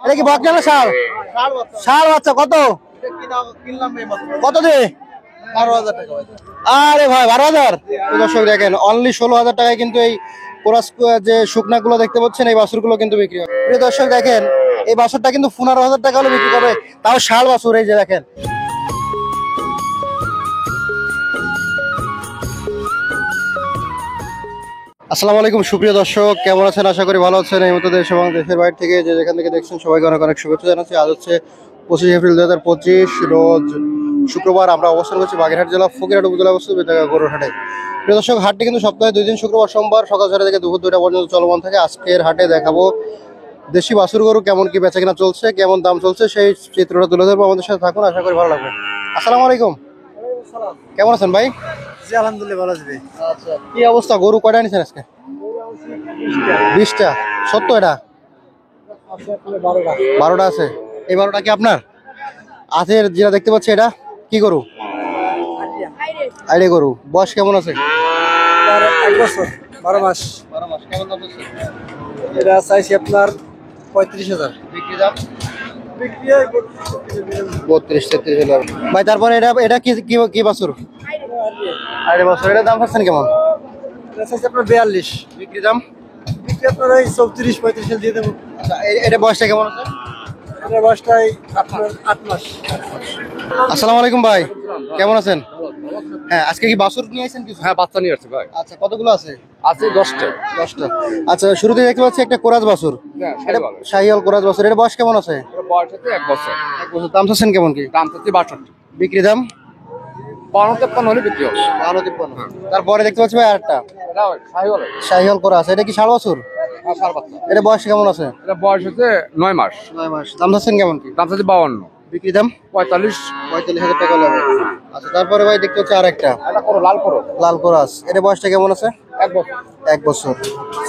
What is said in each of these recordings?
এটা কি বকনা না ষাঁড়? ষাঁড় বাচ্চা। কত কত দিয়ে? 12,000 টাকা। আরে ভাই 12,000। দর্শক দেখেন অনলি 16,000 টাকায় কিন্তু এই কোরাস যে শুকনা গুলো দেখতে পাচ্ছেন এই বাছুরগুলো কিন্তু বিক্রি হয়। প্রিয় দর্শক দেখেন এই বাছুরটা কিন্তু 15,000 টাকা হলে বিক্রি করবে, তাও ষাঁড় বাছুর। এই যে দেখেন আসসালামু আলাইকুম সুপ্রিয় দর্শক, কেমন আছেন? আশা করি ভালো আছেন। এই মতো দেশ এবং দেশের বাইরে থেকে যে যেখান থেকে দেখছেন সবাইকে অনেক অনেক শুভেচ্ছা জানাচ্ছি। আজ হচ্ছে 25 এপ্রিল 2025 রোজ শুক্রবার। আমরা অবস্থান করছি বাগেরহাট জেলা ফকিরহাট উপজেলা অবস্থিত গরুর হাটে। প্রিয় দর্শক, হাটটি কিন্তু সপ্তাহে 2 দিন শুক্রবার সোমবার সকাল 6টা থেকে দুপুর 2টা পর্যন্ত চলমান থাকে। আজকের হাটে দেখাবো দেশি বাছুর গরু কেমন কি বেচা কিনা চলছে, কেমন দাম চলছে সেই চিত্রটা তুলে ধরবো। আমাদের সাথে থাকুন, আশা করি ভালো লাগবে। আসসালামু আলাইকুম, কেমন আছেন ভাই? জি আলহামদুলিল্লাহ ভালো আছি। আচ্ছা, কি অবস্থা? গরু কয়টা নিছেন আজকে? 20টা। সত্য এটা 12টা আছে। এই 12টা কি আপনার? আজের যেটা দেখতে পাচ্ছি এটা কি গরু? আইডে গরু। বয়স কেমন আছে? 1 বছর 12 মাস। 12 মাস। কেমন দাম আছে? এটা চাইছি আপনার 35,000। বিক্রি দাম বিক্রি হয় 32-33 হাজার। ভাই তারপরে এটা এটা কি কি কি বাছুর? আইডে বাছুর। এটা দাম পাচ্ছেন কেমন? এটা চাইছি আপনার 42। বিক্রি দাম? বিক্রি আপনার এই 34-35 দিয়ে দেবো। আচ্ছা, এটা বয়সটা কেমন আছে? এটা বয়সটাই আপনার 8 মাস। আসসালামু আলাইকুম ভাই, কেমন আছেন? হ্যাঁ, আজকে কি বাছুর নিয়ে আসেন কিছু? হ্যাঁ, বাচ্চা নিয়ে আসছে ভাই। আচ্ছা, কতগুলো আছে? আছে 10টা। 10টা। আচ্ছা, শুরুতে দেখতে পাচ্ছি একটা কোরাস বাছুর। হ্যাঁ, এটা শাহিওয়াল। শাহিওয়াল কোরাস বাছুর। এর বয়স কেমন আছে? এর বয়স হচ্ছে 1 বছর। 1 বছর। দাম চাচ্ছেন কেমন কি? দাম হচ্ছে 62। বিক্রি দাম? 52-53 হলে বিক্রি হবে। 52-53। তারপরে দেখতে পাচ্ছি ভাই আরেকটা এটা শাহিওয়াল। শাহিওয়াল কোরাস। এটা কি ষাঁড় বাছুর? হ্যাঁ, ষাঁড় বাচ্চা। এটা বয়স কেমন আছে? এটা বয়স হচ্ছে 9 মাস। 9 মাস। দাম চাচ্ছেন কেমন কি? দাম হচ্ছে 52। বিক্রি দাম? 45। 45,000 টাকা লাগবে। আচ্ছা, তারপরে ভাই দেখতে পাচ্ছি আরেকটা এটা করো লাল করো। লাল কোরাস। এটা বয়সটা কেমন আছে? 1 বছর। 1 বছর।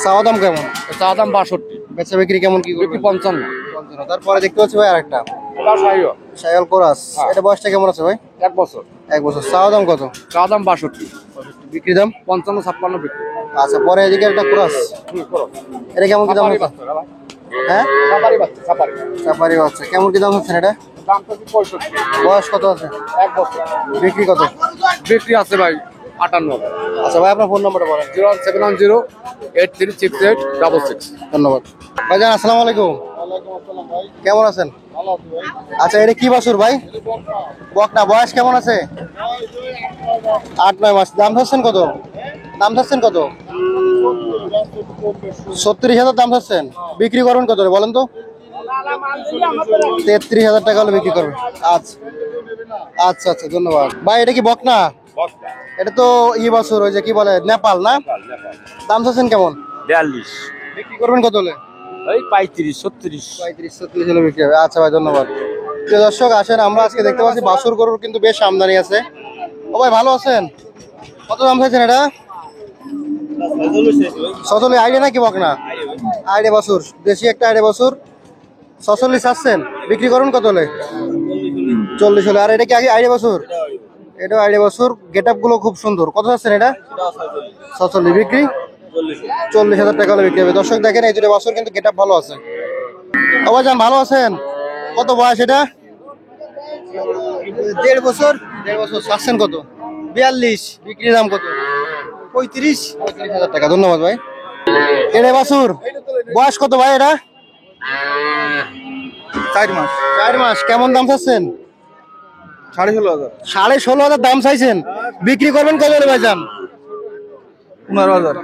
চাওয়া দাম কেমন? চা দাম 62। বেচা বিক্রি কেমন কি বিক্রি করবেন? 55। 55। তারপরে দেখতে পাচ্ছি ভাই আরেকটা এটা শাহিওয়াল। শাহিওয়াল কোরাস। হ্যাঁ। এটা বয়সটা কেমন আছে ভাই? 1 বছর। 1 বছর। চাওয়া দাম কত? চা দাম 62। বিক্রি দাম? 55-56 বিক্রি। আচ্ছা, পরে এদিকে একটা কোরাস। করো। এটা কেমন কি দাম সাফারি হচ্ছে? বাচ্চা এটা ভাই। হ্যাঁ, সাফারি বাচ্চা, সাফারি। সাফারি বাচ্চা। কেমন কি দাম হচ্ছে এটা? দাম হচ্ছে 65। বয়স কত আছে? 1 বছর। বিক্রি কত? বিক্রি আছে ভাই 58। আচ্ছা ভাই, আপনার ফোন নাম্বারটা বলেন। 07108368666। ধন্যবাদ ভাইজান। আসসালামু আলাইকুম, কেমন আছেন? আচ্ছা, এটা কি বাছুর ভাই? বকনা। বয়স কেমন আছে? 8-9 মাস। দাম চাচ্ছেন কত? দাম চাচ্ছেন কত? 36,000 দাম চাচ্ছেন। বিক্রি করবেন কত বলেন তো? 33,000 টাকা হলে বিক্রি করবে। আচ্ছা আচ্ছা আচ্ছা, ধন্যবাদ ভাই। এটা কি বকনা? এটা তো বাছুর, ওই যে কি বলে নেপাল না? দাম চাচ্ছেন কেমন? 42। বিক্রি করবেন কত হলে? এই 35-36। 35-36 হলে বিক্রি হবে। আচ্ছা ভাই, ধন্যবাদ। প্রিয় দর্শক, আসেন আমরা আজকে দেখতে পাচ্ছি বাছুর গরুর কিন্তু বেশ আমদানি আছে। ও ভাই, ভালো আছেন? কত দাম চাইছেন এটা? 46। আইডিয়া নাকি বকনা? আইডিয়া বাছুর, দেশি একটা আইডিয়া বাছুর। 46 চাচ্ছেন। বিক্রি করুন কত হলে? 40 হলে। আর এটা কি আগে আইডিয়া বাছুর? এটা আইডিয়া বাছুর। গেট আপ গুলো খুব সুন্দর। কত চাচ্ছেন এটা? 46। বিক্রি 40,000 টাকা হলে বিক্রি হবে। দর্শক দেখেন এই দুটো বাছুর কিন্তু গেট আপ ভালো আছে। ও ভাইজান, ভালো আছেন? কত বয়স এটা? 1.5 বছর। 1.5 বছর। চাচ্ছেন কত? 42। বিক্রি দাম কত? 35। 35,000 টাকা। ধন্যবাদ ভাই। এটা বাছুর বয়স কত ভাই? এটা 4 মাস। 4 মাস। কেমন দাম চাচ্ছেন? 16,500। 16,500 দাম চাইছেন। বিক্রি করবেন কত হলে ভাইজান? 15,000।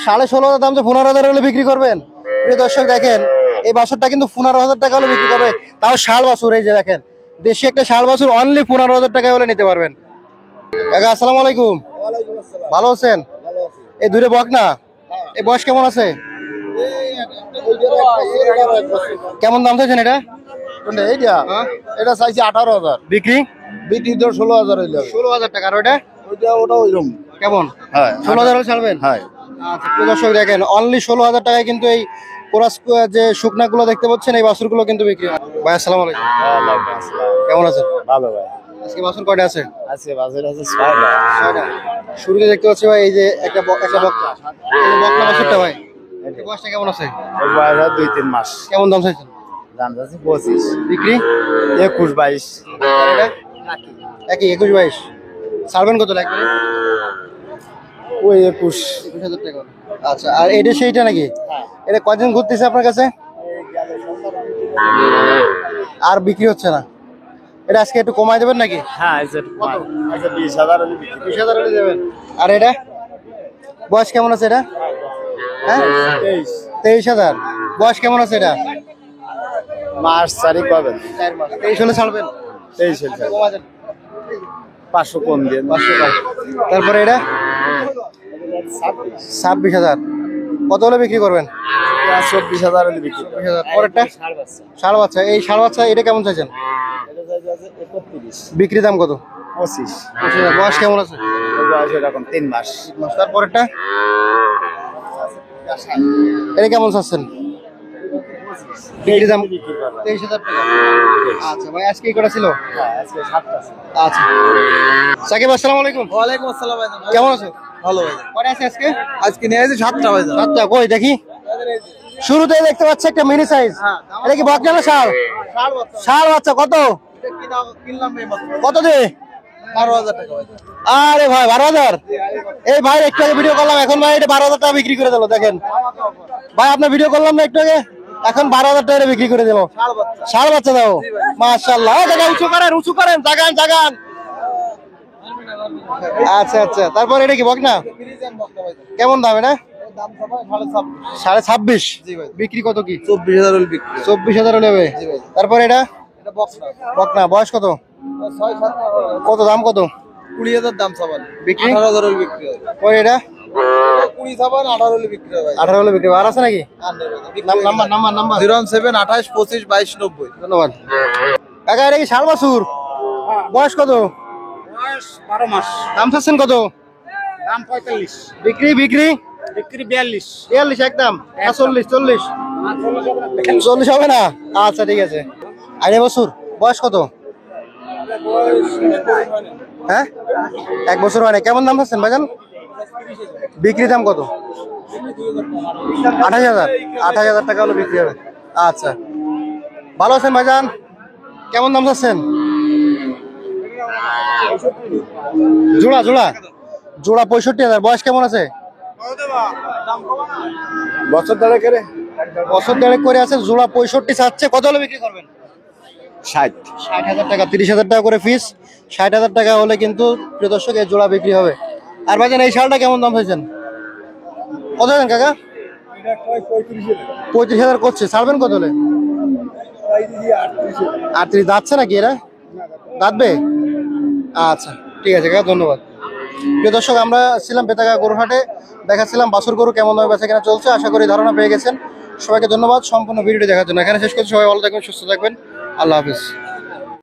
16,500 দাম, যে 15,000 হলে বিক্রি করবেন। প্রিয় দর্শক দেখেন এই বাছুরটা কিন্তু 15,000 টাকা হলে বিক্রি করবে, তাও ষাঁড় বাছুর। এই যে দেখেন দেশি একটা ষাঁড় বাছুর অনলি 15,000 টাকা হলে নিতে পারবেন। কাকা আসসালামু আলাইকুম, ওয়ালাইকুম আসসালাম। ভালো আছেন? ভালো আছি। এই দুটো বকনা, এই বয়স কেমন আছে? কেমন দাম চাইছেন এটা? কোনটা এইটা? এটা চাইছি 18,000। বিক্রি? বিক্রি তো 16,000 হইলো। 16,000 টাকা। আর ওটা ওটা ওইরকম। কেমন? হ্যাঁ 16,000 হলে ছাড়বেন? হ্যাঁ। আচ্ছা, প্রিয় দর্শক দেখেন অনলি 16,000 টাকায় কিন্তু এই কোরাস যে শুকনা গুলো দেখতে পাচ্ছেন এই বাছুর গুলো কিন্তু বিক্রি হয়। ভাই আসসালামু আলাইকুম, ওয়ালাইকুম আসসালাম। কেমন আছেন? ভালো ভাই। আজকে বাছুর কয়টা আছে? আজকে বাজারে আছে 6টা। 6টা। শুরুতে দেখতে পাচ্ছি ভাই এই যে একটা বকনা, এই যে বকনা বাছুরটা ভাই, এই বয়সটা কেমন আছে? এর বয়স 2-3 মাস। কেমন দাম চাইছেন? দাম যাচ্ছে 25, বিক্রি 21, 22। আর এটা একই 21-22 ছাড়বেন কত লাগবে? ওই 21। 21,000 টাকা। আচ্ছা, আর এটা সেইটা নাকি? হ্যাঁ। এটা কয়দিন ঘুরতেছে আপনার কাছে আর বিক্রি হচ্ছে না? এটা আজকে একটু কমাই দেবেন নাকি? হ্যাঁ, আচ্ছা 20,000 হলে বিক্রি। 20,000 হলে দেবেন। আর এটা বয়স কেমন আছে এটা? হ্যাঁ 23 23,000। বয়স কেমন আছে এটা? মাস 4 পাবেন। 4 মাস। 23 হলে ছাড়বেন? 23 হলে কমা দেন। 500 কম দেন। 500 টাকা। তারপরে এটা 26,000। কত হলে বিক্রি করবেন? 24,000 হলে বিক্রি। 24,000। পরেরটা ষাঁড় বাচ্চা। এই ষাঁড় বাচ্চা এটা কেমন চাইছেন? এটা যাচ্ছে 31, বিক্রি দাম কত? 25। 25,000। বয়স কেমন আছে? বয়স এরকম 3 মাস। তারপরেরটা এটা কেমন চাচ্ছেন? বিক্রি দাম 23,000 টাকা। আচ্ছা ভাই, আজকে কি করা ছিল? হ্যাঁ, আজকে 7টা। আচ্ছা সাকিব, আসসালামু আলাইকুম। ওয়ালাইকুম আসসালাম ভাই। কেমন আছো? ভালো ভাই। কয়টা আছে আজকে? আজকে নিয়ে আসি 7টা ভাই। আচ্ছা, কই দেখি। শুরুতেই দেখতে পাচ্ছি একটা মিনি সাইজ। এটা কি বকনা না ষাঁড়? ষাঁড় বাচ্চা। কত কত দে? 12,000 টাকা ভাই। আরে ভাই 12,000। এই ভাই একটু আগে ভিডিও করলাম, এখন ভাই এটা 12,000 টাকা বিক্রি করে দিল। দেখেন ভাই, আপনার ভিডিও করলাম না একটু আগে, এখন 12,000 টাকা বিক্রি করে দিল। ষাঁড় বাচ্চা দাও, মাশাআল্লাহ। উঁচু করেন, উঁচু করেন, জাগান জাগান। আচ্ছা আচ্ছা, তারপর এটা কি বকনা? কেমন দাম এটা? 26.5। বিক্রি কত কি? 24,000 হলে বিক্রি। 24,000 হলে হবে। তারপর এটা বকনা। বয়স কত? কত দাম কত? 20,000 দাম সাবান। বিক্রি 18,000 হলে বিক্রি হয়। ওই এটা 20 সাবান 18 হলে বিক্রি হয় ভাই। 18 হলে বিক্রি। আর আছে নাকি? নাম্বার 07 28 25 22 90। ধন্যবাদ কাকা। এটা কি ষাঁড় বাছুর? বয়স কত? বয়স 12 মাস। দাম চাচ্ছেন কত? দাম 45। বিক্রি বিক্রি বিক্রি 42। 42 একদম। 40 40 হবে না? আচ্ছা ঠিক আছে। আড়াই বছর। বয়স কত? হ্যাঁ 1 বছর হয় না। কেমন দাম চাচ্ছেন ভাইজান? বিক্রি দাম কত? 28,000। 28,000 টাকা হলে বিক্রি হবে। আচ্ছা, ভালো আছেন ভাইজান? কেমন দাম চাচ্ছেন? জোড়া জোড়া জোড়া 65,000। বয়স কেমন আছে? বছর ধরে করে বছর দেড়েক করে আছে। জোড়া 65 চাচ্ছে। কত হলে বিক্রি করবেন? 60। 60,000 টাকা। 30,000 টাকা করে ফিস। 60,000 টাকা হলে কিন্তু প্রিয় দর্শক এই জোড়া বিক্রি হবে। আর ভাইজান এই শালটা কেমন দাম হয়েছেন? কত দেন কাকা? 35,000 করছে। ছাড়বেন কত হলে? 38। দাঁতছে নাকি এরা? দাঁতবে? আচ্ছা ঠিক আছে কাকা, ধন্যবাদ। প্রিয় দর্শক, আমরা ছিলাম বেতাগা গরুহাটে, দেখাচ্ছিলাম বাছুর গরু কেমন দামে বেচা কেনা চলছে। আশা করি ধারণা পেয়ে গেছেন। সবাইকে ধন্যবাদ সম্পূর্ণ ভিডিওটি দেখার জন্য। এখানে শেষ করছি। সবাই ভালো থাকবেন, সুস্থ থাকবেন। আল্লাহ হাফিজ।